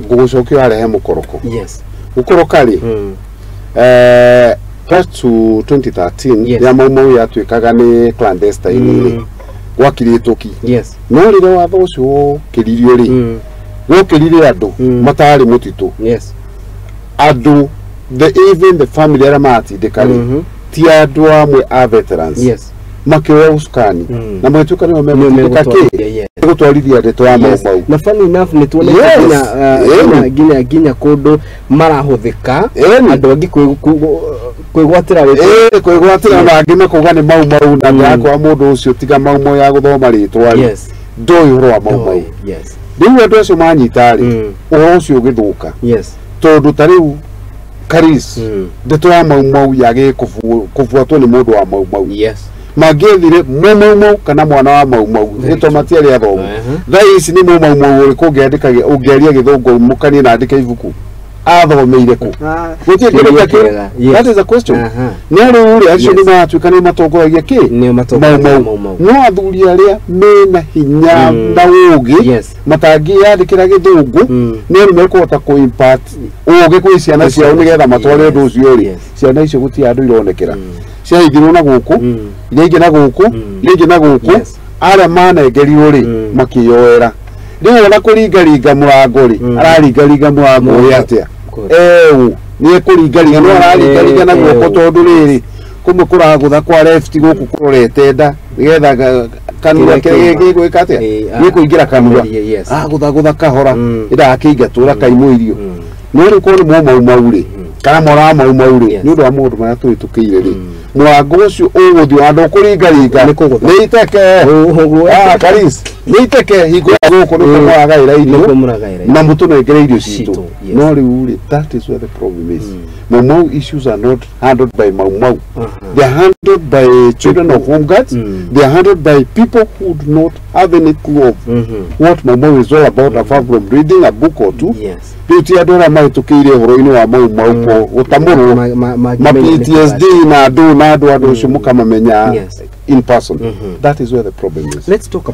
gugocokio arehe mukoroko. Yes. Ukoroka ri prior to 2013 ya maumau yatuikaga ni clandestine gwakiritoki. Yes. No rire watho ucio kiririo ri wokirire andu matari mutitu. Yes. Andu even the family ara matindikari ti andu amwe a veterans. Yes. Makioya usukani na mwituka ni wamemutindika gutwarithia ndeto ya maumau. Na funny enough ni tuone ginya kundu marahuthika andu angi kwigwatira kwigwatira na angi makuga ni maumau na ndakwa mundu ucio tiga maumau ya guthoma ritwa ri ndoi horo wa maumau. Yes. Riu andu acio manyita ri uhoro ucio ugithuka. Yes. Tondu tariu Karis ndeto ya maumau yage kufuatwo ni mundu wa maumau. Yes. Magethire maumau kana mwana wa maumau nito matiari athomu thai ici ni maumau uri kungiandikaga ungiaria githungu mukani na andika ibuku athomeire ku gutie kirika ki. That is a question. Ni ari uri acio ni matuika ni matongoragia ki maumau no athuri aria mena hinya na ugi matangi yandikira githungu ni ari mekuhota ku impact ugi kwi ciana ciao nigetha matware undu ucio ri ciana icio guti andu ironekera ciahithirwo na guku ringi na guku ringi na guku ara manengerirwo ri makiyoera riu na kuringaringa murango ri araringaringa murango ri atia ni kuringaringa no araringaringa na guoko tondu riri kumwe kuragutha kwa left guku kurorete nda nigetha kanua kege gwika atia ni kuingira kanua gutha kahora ida akiingatura kaimuirio no ri ko ni maumau ri kana mora maumau ri ni undu wa mundu mara tuitukire ri murango ucio uguthi andu kuringaringa ni iteke Karis ni iteke hingo guku ni kumuragaira irio na mutu negere irio citu no riu ri that is where the problem is. Maumau issues are not handled by maumau. They are handled by children of home guards. They are handled by people who do not have any clue of what maumau is all about apart from reading a book or two. Yes. Piuti adora mai tukire horo-ini wa maumau ko utamuru ma PTSD na adu ucio mukamamenya in person. That is where the problem is. Let's talk